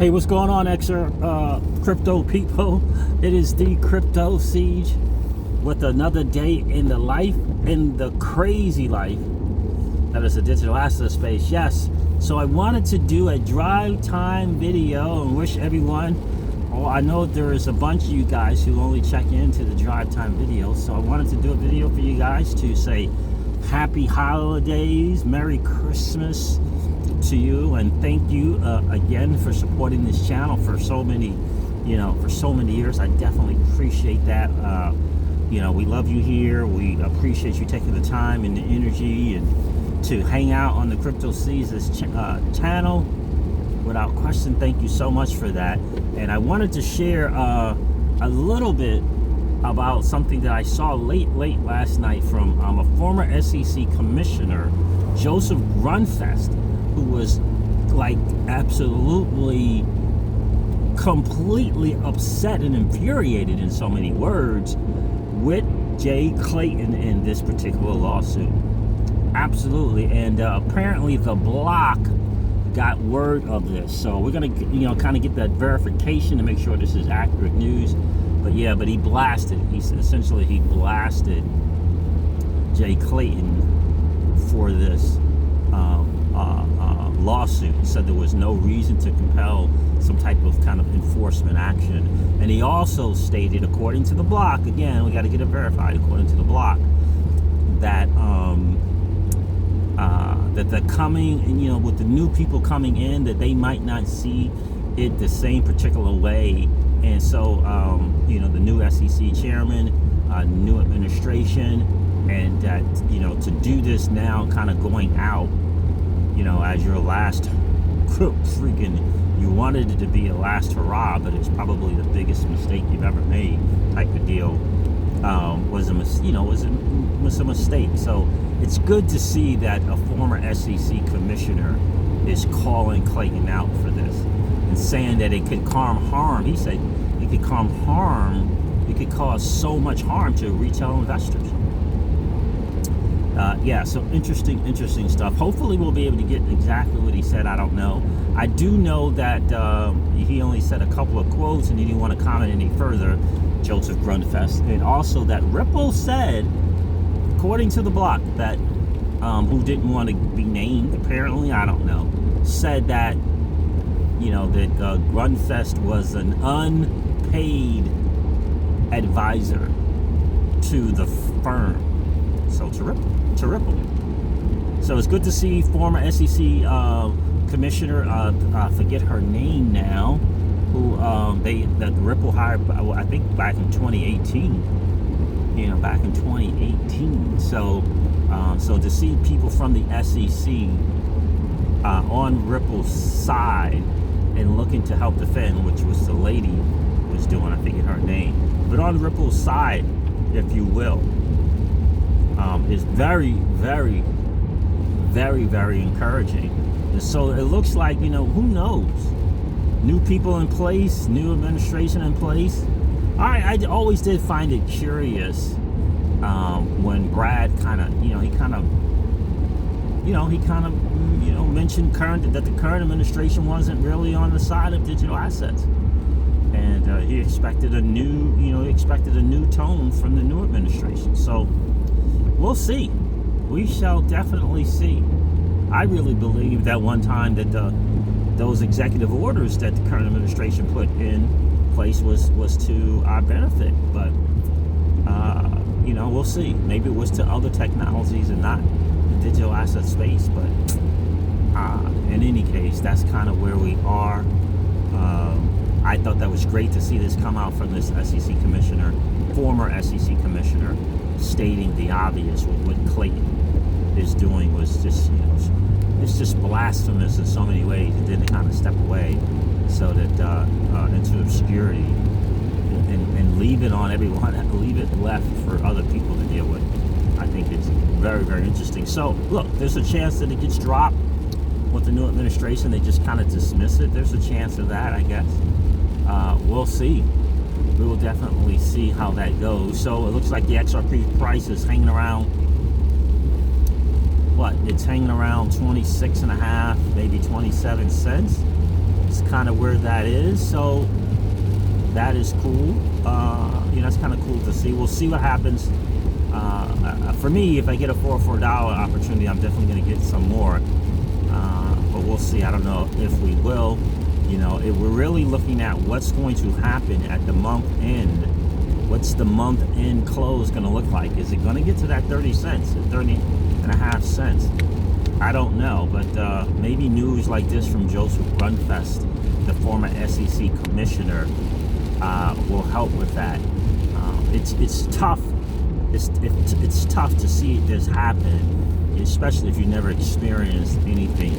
Hey, what's going on, crypto people? It is the Crypto Siege with another day in the crazy life that is a digital asset space. Yes, so I wanted to do a drive time video and wish everyone, I know there is a bunch of you guys who only check into the drive time videos, so I wanted to do a video for you guys to say happy holidays, Merry Christmas to you, and thank you again for supporting this channel for so many years. I definitely appreciate that. We love you here. We appreciate you taking the time and the energy and to hang out on the Crypto Seasons channel. Without question, thank you so much for that. And I wanted to share a little bit about something that I saw late last night from a former SEC commissioner, Joseph Grunfest, who was like absolutely completely upset and infuriated in so many words with Jay Clayton in this particular lawsuit. Absolutely. And apparently the block got word of this, so we're gonna kind of get that verification to make sure this is accurate news. But he blasted, he blasted Jay Clayton for this lawsuit. He said there was no reason to compel some type of kind of enforcement action. And he also stated, according to the block, again, we got to get it verified, according to the block, that that the coming, with the new people coming in, that they might not see it the same particular way. And so, the new SEC chairman, new administration, and that, to do this now, kind of going out, as your last you wanted it to be a last hurrah, but it's probably the biggest mistake you've ever made type of deal, was a mistake. So it's good to see that a former SEC commissioner is calling Clayton out for this and saying that it could harm. He said it could it could cause so much harm to retail investors. So interesting stuff. Hopefully we'll be able to get exactly what he said. I don't know. I do know that he only said a couple of quotes and he didn't want to comment any further, Joseph Grunfest. And also that Ripple said, according to the block, that who didn't want to be named, apparently, I don't know, said that, that Grunfest was an unpaid advisor to the firm. So to Ripple. So it's good to see former SEC commissioner, forget her name now, who that Ripple hired, I think back in 2018. Back in 2018. So to see people from the SEC on Ripple's side and looking to help defend, which was the lady was doing, I forget her name, but on Ripple's side, if you will, is very, very, very, very encouraging. And so it looks like, who knows? New people in place, new administration in place. I always did find it curious when Brad mentioned that the current administration wasn't really on the side of digital assets. And he expected a new tone from the new administration. So we'll see. We shall definitely see. I really believe that one time that those executive orders that the current administration put in place was to our benefit. But, we'll see. Maybe it was to other technologies and not the digital asset space. But in any case, that's kind of where we are. I thought that was great to see this come out from this SEC commissioner, former SEC commissioner, stating the obvious. What Clayton is doing was just, it's just blasphemous in so many ways. He didn't kind of step away so that into obscurity and leave it on everyone, leave it left for other people to deal with. I think it's very, very interesting. So look, there's a chance that it gets dropped with the new administration. They just kind of dismiss it. There's a chance of that, I guess. We'll see. We will definitely see how that goes. So it looks like the XRP price is hanging around, it's hanging around 26.5, maybe 27 cents. that's kind of where that is. So that is cool. It's kind of cool to see. We'll see what happens. For me, if I get a $4 opportunity, I'm definitely going to get some more. But we'll see. I don't know if we will. We're really looking at what's going to happen at the month end. What's the month end close going to look like? Is it going to get to that 30 cents, 30 and a half cents? I don't know, but maybe news like this from Joseph Grunfest, the former SEC commissioner, will help with that. It's tough. It's tough to see this happen, especially if you never experienced anything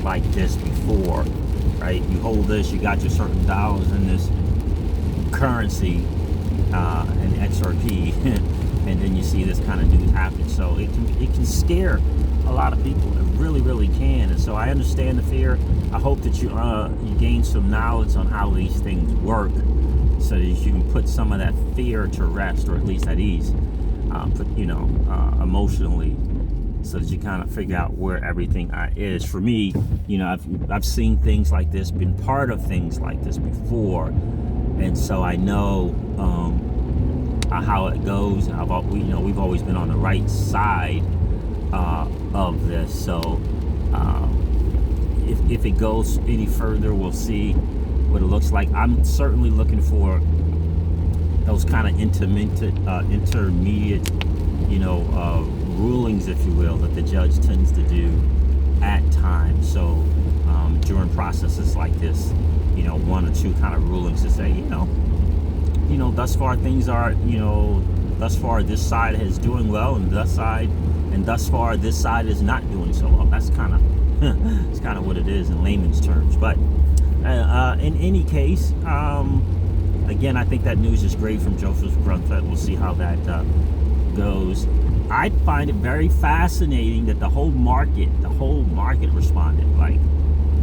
like this before, right? You hold this, you got your certain dollars in this currency, and XRP, and then you see this kind of news happen. So it can scare a lot of people. It really, really can. And so I understand the fear. I hope that you gain some knowledge on how these things work, so that you can put some of that fear to rest, or at least at ease, emotionally, so that you kind of figure out where everything is. For me, I've seen things like this, been part of things like this before, and so I know how it goes. We've always been on the right side of this. So if it goes any further, we'll see what it looks like. I'm certainly looking for those kind of intermediate, rulings, if you will, that the judge tends to do at times. So during processes like this, one or two kind of rulings to say, thus far things are, thus far this side is doing well, and thus far this side is not doing so well. That's kind of it's kind of what it is in layman's terms. But in any case, again, I think that news is great from Joseph Grunfeld. We'll see how that goes. I find it very fascinating that the whole market responded. Like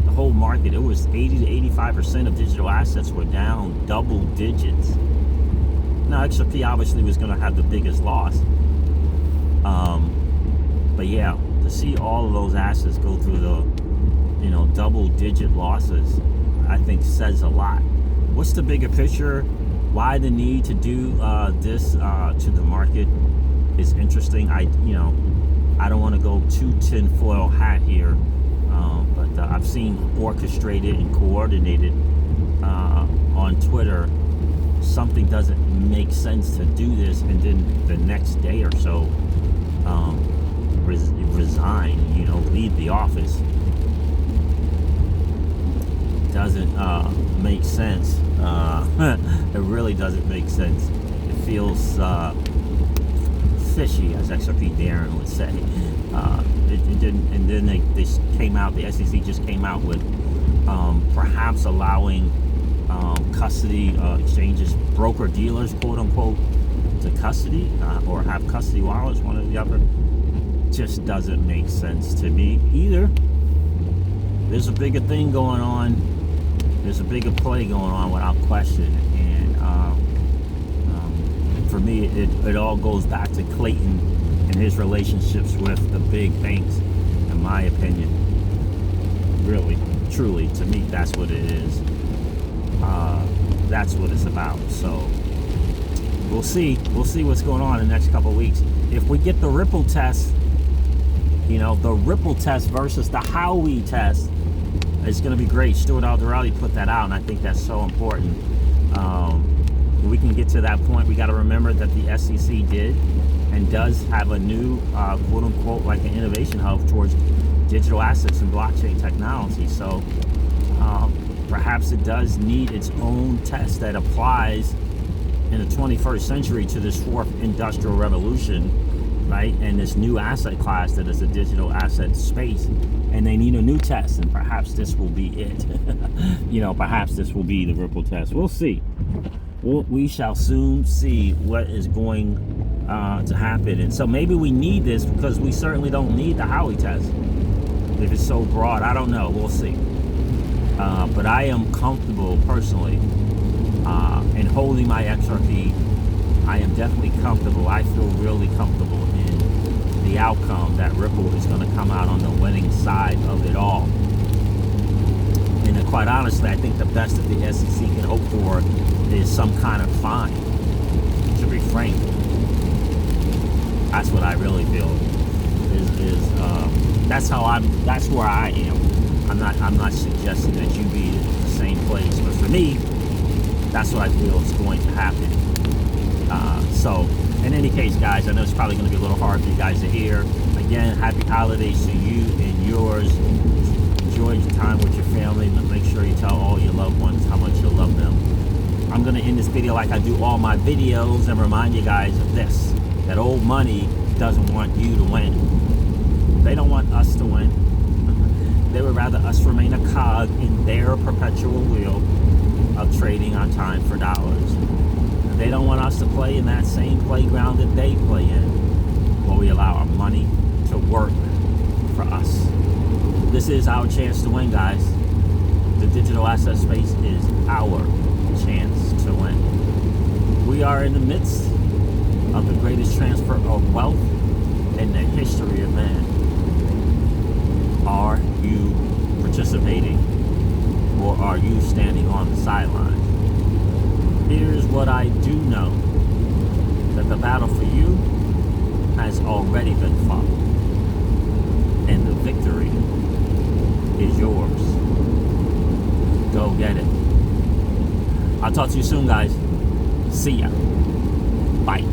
the whole market, it was 80 to 85% of digital assets were down double digits. Now XRP obviously was going to have the biggest loss. But yeah, to see all of those assets go through the double digit losses, I think says a lot. What's the bigger picture? Why the need to do this to the market is interesting. I don't want to go too tinfoil hat here, but I've seen orchestrated and coordinated on Twitter. Something doesn't make sense to do this, and then the next day or so resign, leave the office. Doesn't make sense. It really doesn't make sense. It feels fishy, as XRP Darren would say. It didn't, and then they came out. The SEC just came out with perhaps allowing custody exchanges, broker dealers, quote unquote, to custody or have custody wallets, one or the other. Just doesn't make sense to me either. There's a bigger thing going on. There's a bigger play going on without question. And for me, it all goes back to Clayton and his relationships with the big banks, in my opinion. Really, truly, to me, that's what it is. That's what it's about. So we'll see. We'll see what's going on in the next couple of weeks. If we get the Ripple test, the Ripple test versus the Howey test, it's going to be great. Stuart Alderelli put that out, and I think that's so important. We can get to that point. We got to remember that the SEC did and does have a new, quote unquote, like an innovation hub towards digital assets and blockchain technology. So perhaps it does need its own test that applies in the 21st century to this fourth industrial revolution, right? And this new asset class that is a digital asset space. And they need a new test, and perhaps this will be it. Perhaps this will be the Ripple test. We'll see. We shall soon see what is going to happen. And so maybe we need this because we certainly don't need the Howey test. If it's so broad, I don't know. We'll see. But I am comfortable personally in holding my XRP. I am definitely comfortable. I feel really comfortable in the outcome that Ripple is going to come out on the winning side of it all. In a And quite honestly, I think the best that the SEC can hope for is some kind of fine to refrain. That's what I really feel. That's where I am. I'm not suggesting that you be in the same place, but for me, that's what I feel is going to happen. So, in any case, guys, I know it's probably going to be a little hard for you guys to hear. Again, happy holidays to you and yours. Enjoy your time with your family, but make sure you tell all your loved ones how much you love them. I'm going to end this video like I do all my videos and remind you guys of this, that old money doesn't want you to win. They don't want us to win. They would rather us remain a cog in their perpetual wheel of trading our time for dollars. They don't want us to play in that same playground that they play in, where we allow our money to work for us. This is our chance to win, guys. The digital asset space is our chance to win. We are in the midst of the greatest transfer of wealth in the history of man. Are you participating, or are you standing on the sidelines? Here's what I do know, that the battle for you has already been fought, and the victory is yours. Go get it. I'll talk to you soon, guys. See ya. Bye.